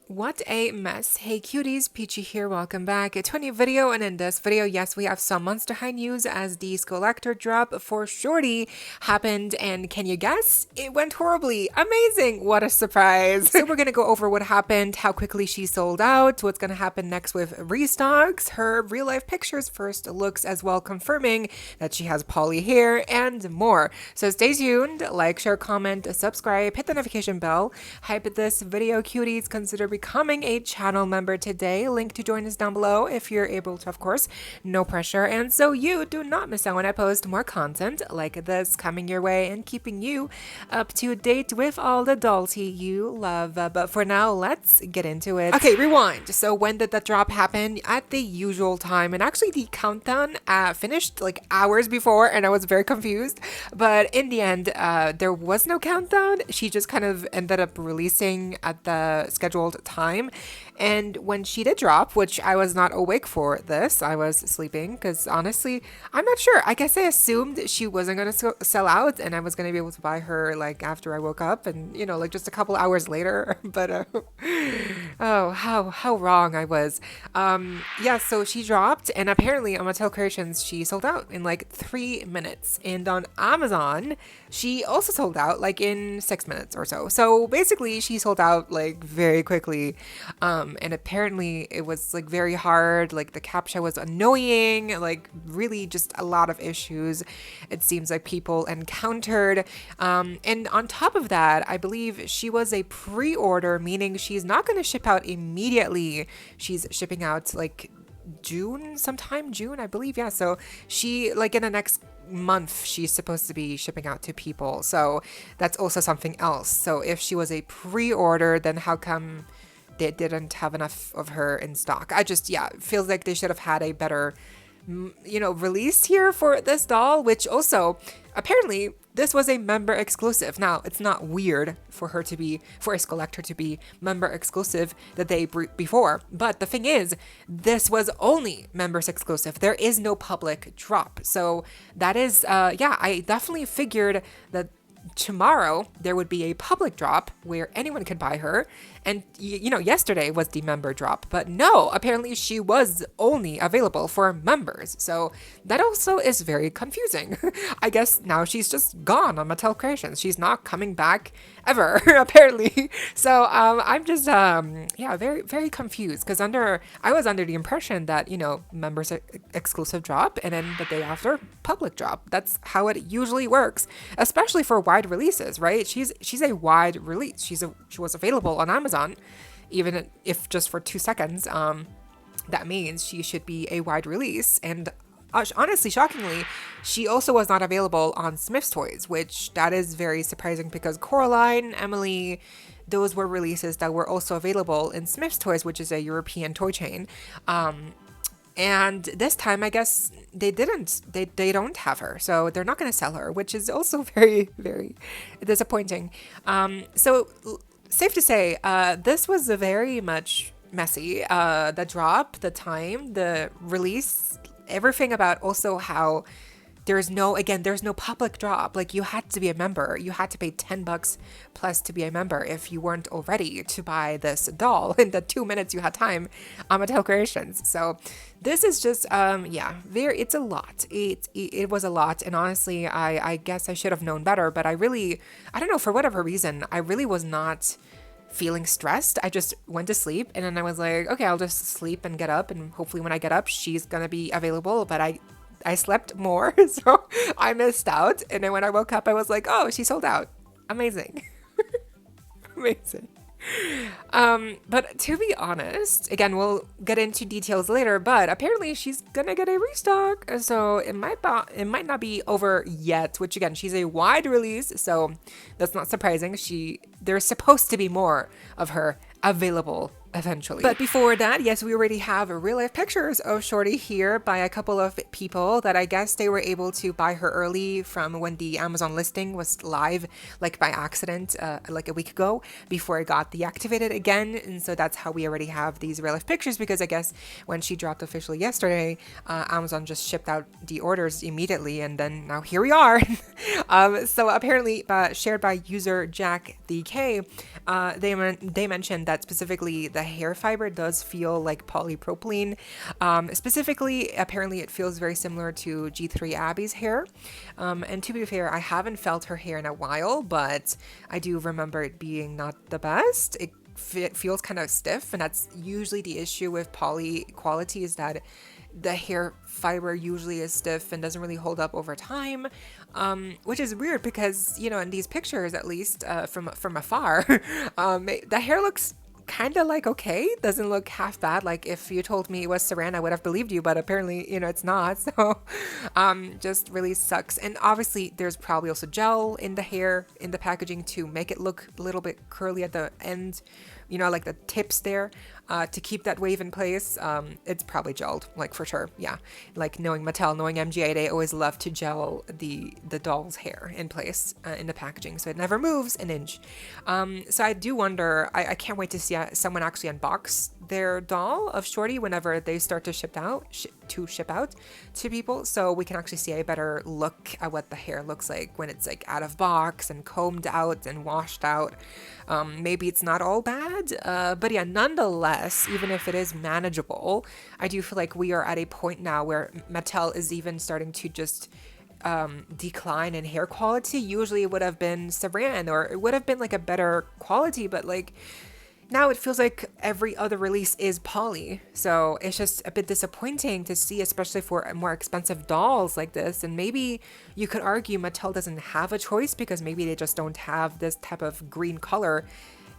What a mess. Hey cuties, PeachY here, welcome back to a new video, and in this video, yes, we have some Monster High news as the SKULLECTOR drop for SHORTY happened, and can you guess? It went horribly. Amazing! What a surprise. So we're gonna go over what happened, how quickly she sold out, what's gonna happen next with restocks, her real life pictures, first looks as well, confirming that she has poly hair, and more. So stay tuned, like, share, comment, subscribe, hit the notification bell, hype this video, cuties, consider becoming a channel member today. Link to join us down below if you're able to, of course. No pressure. And so you do not miss out when I post more content like this coming your way and keeping you up to date with all the dollty you love. But for now, let's get into it. Okay, rewind. So when did that drop happen? At the usual time. And actually the countdown finished like hours before, and I was very confused. But in the end, there was no countdown. She just kind of ended up releasing at the scheduled time. And when she did drop, which I was not awake for this, I was sleeping because honestly, I'm not sure. I guess I assumed she wasn't going to sell out and I was going to be able to buy her like after I woke up and, you know, like just a couple hours later. But oh, how wrong I was. Yeah, so she dropped, and apparently on Mattel Creations, she sold out in like 3 minutes. And on Amazon, she also sold out like in 6 minutes or so. So basically, she sold out like very quickly. And apparently it was like very hard. Like the captcha was annoying, like really just a lot of issues it seems like people encountered. And on top of that, I believe she was a pre-order, meaning she's not going to ship out immediately. She's shipping out like sometime June, I believe. Yeah. So she, like in the next month, she's supposed to be shipping out to people. So that's also something else. So if she was a pre-order, then how come they didn't have enough of her in stock? I just, yeah, it feels like they should have had a better, you know, release here for this doll, which also, apparently, this was a member exclusive. Now, it's not weird for her to be, for a SKULLECTOR to be member exclusive the day before, but the thing is, this was only members exclusive. There is no public drop. So that is, yeah, I definitely figured that tomorrow there would be a public drop where anyone could buy her, and you know, yesterday was the member drop, but no, apparently she was only available for members. So that also is very confusing. I guess now she's just gone on Mattel Creations. She's not coming back ever, apparently. So I'm just yeah, very confused, because I was under the impression that, you know, members exclusive drop and then the day after public drop. That's how it usually works, especially for wide releases, right? She's a wide release. She was available on Amazon, even if just for 2 seconds. That means she should be a wide release. And honestly, shockingly, she also was not available on Smith's Toys, which that is very surprising because Coraline, Emily, those were releases that were also available in Smith's Toys, which is a European toy chain. And this time, I guess they don't have her, so they're not going to sell her, which is also very disappointing. So safe to say, this was a very much messy. The drop, the time, the release, everything about also how there's no public drop. Like, you had to be a member. You had to pay $10 plus to be a member if you weren't already to buy this doll in the 2 minutes you had time on Mattel Creations. So this is just, yeah, it's a lot. It was a lot. And honestly, I guess I should have known better, but I don't know, for whatever reason, I really was not feeling stressed. I just went to sleep, and then I was like, okay, I'll just sleep and get up, and hopefully when I get up, she's gonna be available. But I slept more, so I missed out. And then when I woke up, I was like, oh, she sold out. Amazing. Amazing. But to be honest, again, we'll get into details later, but apparently she's gonna get a restock, so it might not be over yet, which again, she's a wide release, so that's not surprising. There's supposed to be more of her available eventually. But before that, yes, we already have real life pictures of SHORTY here by a couple of people that I guess they were able to buy her early from when the Amazon listing was live, like by accident, like a week ago before it got deactivated again. And so that's how we already have these real life pictures, because I guess when she dropped officially yesterday, Amazon just shipped out the orders immediately, and then now here we are. So apparently shared by user Jack DK, they mentioned that specifically the hair fiber does feel like polypropylene. Specifically, apparently it feels very similar to G3 Abby's hair. And to be fair, I haven't felt her hair in a while, but I do remember it being not the best. It feels kind of stiff, and that's usually the issue with poly quality, is that the hair fiber usually is stiff and doesn't really hold up over time, which is weird because, you know, in these pictures, at least from afar, the hair looks kind of like okay, doesn't look half bad. Like if you told me it was saran, I would have believed you, but apparently, you know, it's not. So just really sucks. And obviously there's probably also gel in the hair in the packaging to make it look a little bit curly at the end, you know, like the tips there, to keep that wave in place. It's probably gelled, like for sure. Yeah, like knowing Mattel, knowing MGA, they always love to gel the doll's hair in place in the packaging, so it never moves an inch. So I do wonder, I can't wait to see someone actually unbox their doll of Shorty whenever they start to ship out to people, so we can actually see a better look at what the hair looks like when it's like out of box and combed out and washed out. Maybe it's not all bad, but yeah, nonetheless, even if it is manageable, I do feel like we are at a point now where Mattel is even starting to just decline in hair quality. Usually it would have been saran, or it would have been like a better quality, but like now it feels like every other release is poly. So it's just a bit disappointing to see, especially for more expensive dolls like this. And maybe you could argue Mattel doesn't have a choice because maybe they just don't have this type of green color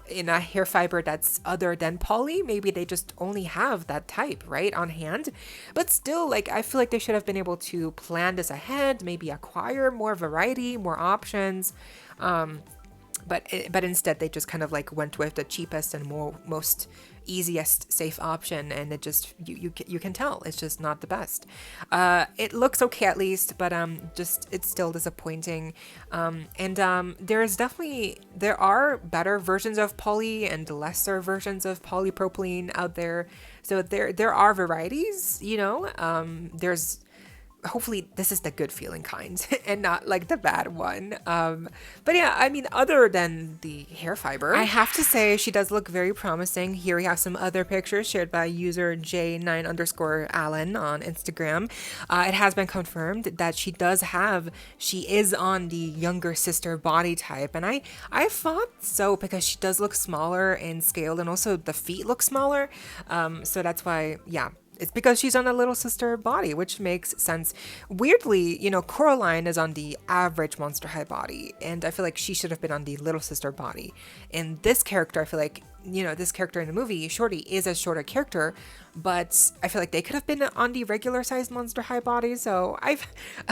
in a hair fiber that's other than poly. Maybe they just only have that type, right, on hand. But still, like, I feel like they should have been able to plan this ahead, maybe acquire more variety, more options. But instead they just kind of like went with the cheapest and most easiest safe option, and it just you can tell it's just not the best. It looks okay at least, but just it's still disappointing. There are better versions of poly and lesser versions of polypropylene out there, so there are varieties, you know. There's hopefully this is the good feeling kind and not like the bad one. But yeah, I mean, other than the hair fiber, I have to say she does look very promising. Here we have some other pictures shared by user J9_Allen on Instagram. It has been confirmed that she is on the younger sister body type, and I thought so because she does look smaller in scale, and also the feet look smaller. So that's why, yeah. It's because she's on a little sister body, which makes sense. Weirdly, you know, Coraline is on the average Monster High body, and I feel like she should have been on the little sister body. And this character, I feel like, you know, this character in the movie, Shorty, is a shorter character, but I feel like they could have been on the regular sized Monster High body. So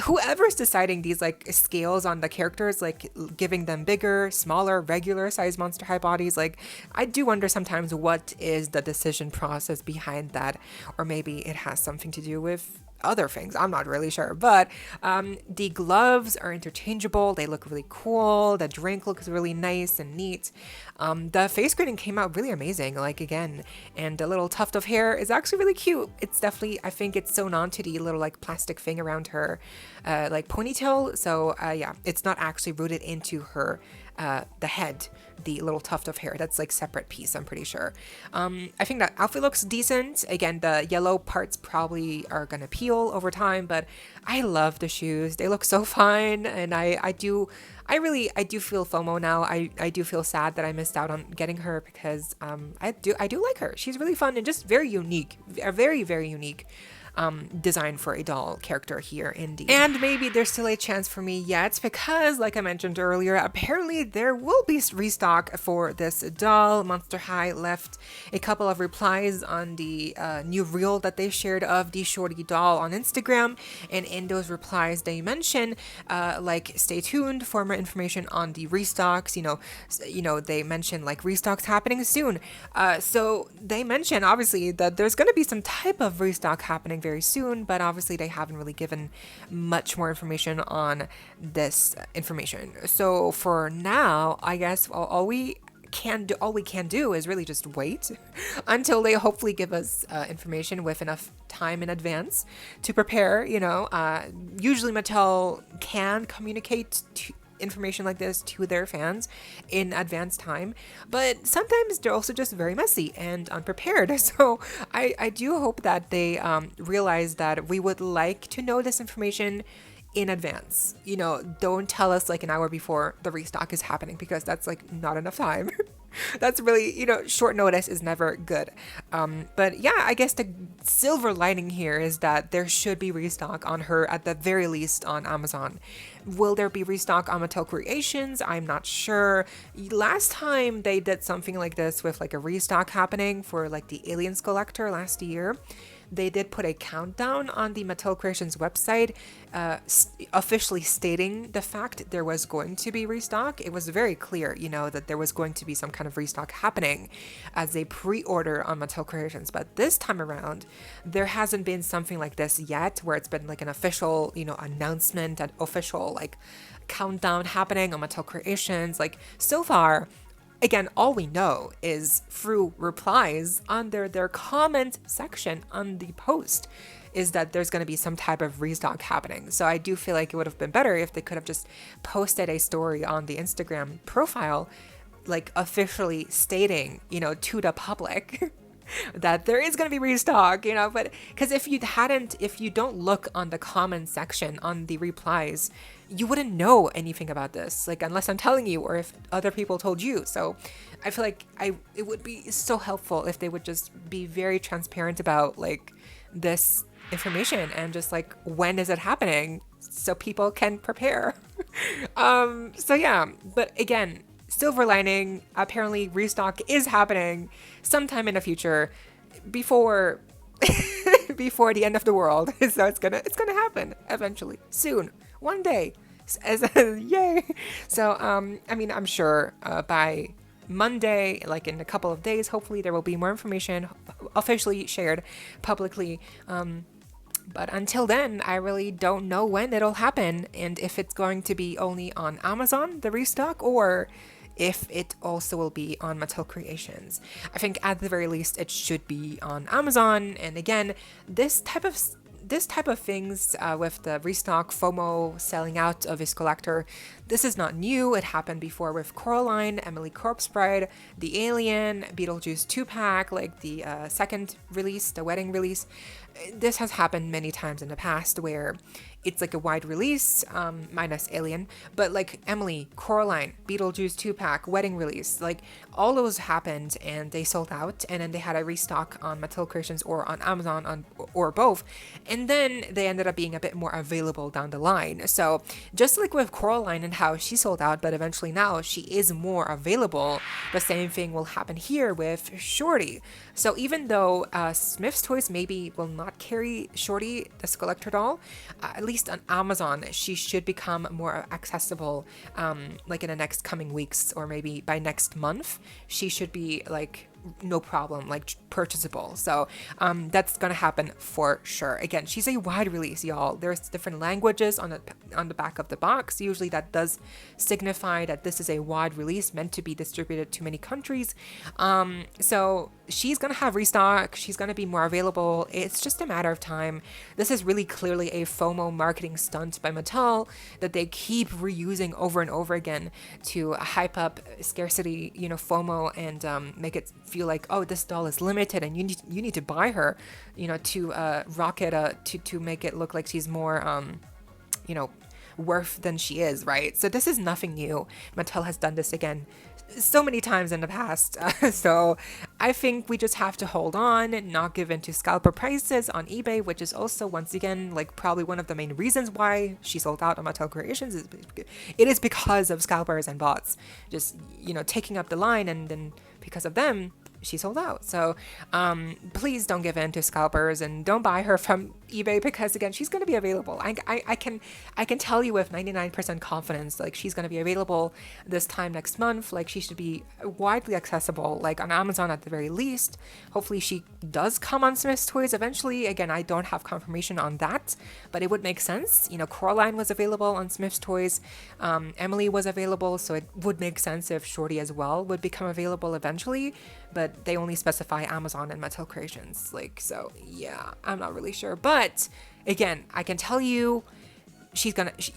whoever's deciding these like scales on the characters, like giving them bigger, smaller, regular sized Monster High bodies, like I do wonder sometimes what is the decision process behind that, or maybe it has something to do with other things. I'm not really sure, but the gloves are interchangeable. They look really cool. The drink looks really nice and neat. The face grading came out really amazing, like again, and the little tuft of hair is actually really cute. It's definitely, I think it's sewn onto the little like plastic thing around her like ponytail. So yeah, it's not actually rooted into her the head, the little tuft of hair. That's like separate piece, I'm pretty sure. I think that outfit looks decent. Again, the yellow parts probably are gonna peel over time, but I love the shoes. They look so fun, and I do feel FOMO now. I do feel sad that I missed out on getting her because I do like her. She's really fun and just very unique, a very, very unique design for a doll character here in the. And maybe there's still a chance for me yet, because like I mentioned earlier, apparently there will be restock for this doll. Monster High left a couple of replies on the new reel that they shared of the Shorty doll on Instagram, and in those replies they mention like stay tuned for more information on the restocks. You know they mention like restocks happening soon, so they mention obviously that there's going to be some type of restock happening very soon, but obviously they haven't really given much more information on this information. So for now, I guess all we can do is really just wait until they hopefully give us information with enough time in advance to prepare. Usually Mattel can communicate information like this to their fans in advance time, but sometimes they're also just very messy and unprepared. So I do hope that they realize that we would like to know this information in advance. You know, don't tell us like an hour before the restock is happening, because that's like not enough time. That's really, you know, short notice is never good. But yeah, I guess the silver lining here is that there should be restock on her at the very least on Amazon. Will there be restock on Mattel Creations? I'm not sure. Last time they did something like this with like a restock happening for like the Alien SKULLECTOR last year, they did put a countdown on the Mattel Creations website, officially stating the fact there was going to be restock. It was very clear, you know, that there was going to be some kind of restock happening as a pre-order on Mattel Creations. But this time around, there hasn't been something like this yet, where it's been like an official, you know, announcement, an official like countdown happening on Mattel Creations. Like, so far, again, all we know is through replies under their comment section on the post is that there's going to be some type of restock happening. So I do feel like it would have been better if they could have just posted a story on the Instagram profile, like officially stating, you know, to the public that there is going to be restock, you know. But because if you don't look on the comment section on the replies, you wouldn't know anything about this, like, unless I'm telling you or if other people told you. So I feel like it would be so helpful if they would just be very transparent about like this information and just like, when is it happening, so people can prepare. So yeah, but again, silver lining, apparently restock is happening sometime in the future, before before the end of the world. So it's gonna happen eventually, soon, one day, yay. So I mean, I'm sure by Monday, like in a couple of days, hopefully there will be more information officially shared publicly. But until then, I really don't know when it'll happen, and if it's going to be only on Amazon, the restock, or if it also will be on Mattel Creations. I think at the very least it should be on Amazon. And again, this type of things with the restock, FOMO, selling out of his collector, this is not new. It happened before with Coraline, Emily Corpse Bride, the Alien, Beetlejuice 2-pack, like the second release, the wedding release. This has happened many times in the past where it's like a wide release, minus Alien, but like Emily, Coraline, Beetlejuice 2-pack, wedding release, like all those happened and they sold out, and then they had a restock on Mattel Creations or on Amazon, or both, and then they ended up being a bit more available down the line. So just like with Coraline and how she sold out, but eventually now she is more available, the same thing will happen here with Shorty. So even though Smith's Toys maybe will not carry Shorty, the SKULLECTOR doll, at least on Amazon, she should become more accessible, like in the next coming weeks, or maybe by next month, she should be like no problem, like purchasable. So that's gonna happen for sure. Again, she's a wide release, y'all. There's different languages on the back of the box. Usually that does signify that this is a wide release meant to be distributed to many countries. So she's gonna have restock, she's gonna be more available. It's just a matter of time. This is really clearly a FOMO marketing stunt by Mattel that they keep reusing over and over again to hype up scarcity, you know, FOMO, and make it feel like, oh, this doll is limited and you need to buy her, you know, to rock it, to make it look like she's more you know, worth than she is, right? So this is nothing new. Mattel has done this again so many times in the past. So I think we just have to hold on and not give in to scalper prices on eBay, which is also, once again, like probably one of the main reasons why she sold out on Mattel Creations. It is because of scalpers and bots just, you know, taking up the line, and then because of them, she sold out. So please don't give in to scalpers and don't buy her from eBay, because again, she's going to be available. I can tell you with 99% confidence, like she's going to be available this time next month. Like she should be widely accessible, like on Amazon at the very least. Hopefully she does come on Smith's Toys eventually. Again, I don't have confirmation on that, but it would make sense. You know, Coraline was available on Smith's Toys, Emily was available, so it would make sense if Shorty as well would become available eventually, but they only specify Amazon and Mattel Creations. Like, so yeah, I'm not really sure. But again, I can tell you,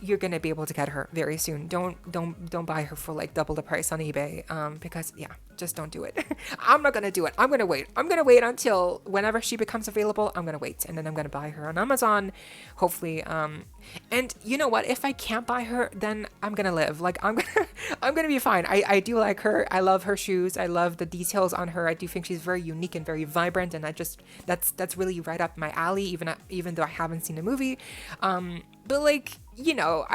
you're gonna be able to get her very soon. Don't buy her for like double the price on eBay, because yeah, just don't do it. I'm not gonna do it. I'm gonna wait until whenever she becomes available. I'm gonna wait, and then I'm gonna buy her on Amazon, hopefully. And you know what, if I can't buy her, then I'm gonna live. Like I'm gonna be fine. I do like her. I love her shoes. I love the details on her. I do think she's very unique and very vibrant, and that's really right up my alley, even though I haven't seen the movie. But like, you know,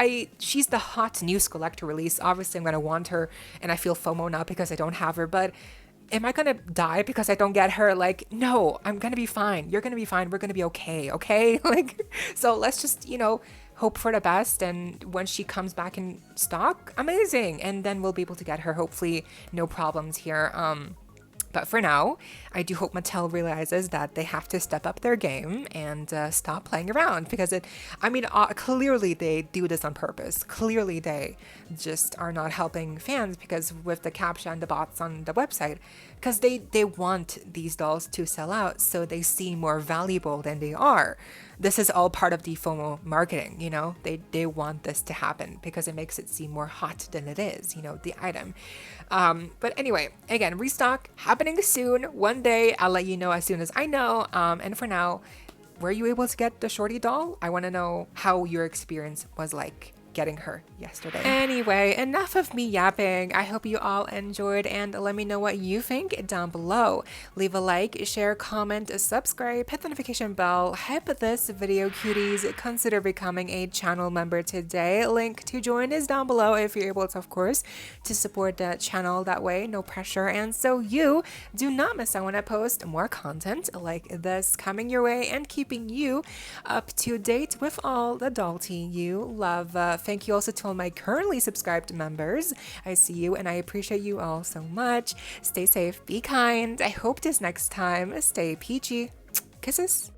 she's the hot new SKULLECTOR release. Obviously I'm gonna want her, and I feel FOMO now because I don't have her, but am I gonna die because I don't get her? Like, no, I'm gonna be fine. You're gonna be fine. We're gonna be okay? Like, so let's just, you know, hope for the best, and when she comes back in stock, amazing, and then we'll be able to get her, hopefully no problems here. But for now, I do hope Mattel realizes that they have to step up their game and stop playing around, because clearly they do this on purpose. Clearly they just are not helping fans, because with the captcha and the bots on the website, because they want these dolls to sell out, so they seem more valuable than they are. This is all part of the FOMO marketing, you know? They want this to happen because it makes it seem more hot than it is, you know, the item. But anyway, again, restock happening soon. One day I'll let you know as soon as I know. And for now, were you able to get the Shorty doll? I want to know how your experience was like getting her yesterday. Anyway, enough of me yapping. I hope you all enjoyed, and let me know what you think down below. Leave a like, share, comment, subscribe, hit the notification bell, hype this video, cuties. Consider becoming a channel member today. Link to join is down below if you're able to, of course, to support the channel that way. No pressure, and so you do not miss out when I post more content like this coming your way and keeping you up to date with all the doll tea you love. Thank you also to all my currently subscribed members. I see you and I appreciate you all so much. Stay safe, be kind. I hope this next time, stay peachy. Kisses.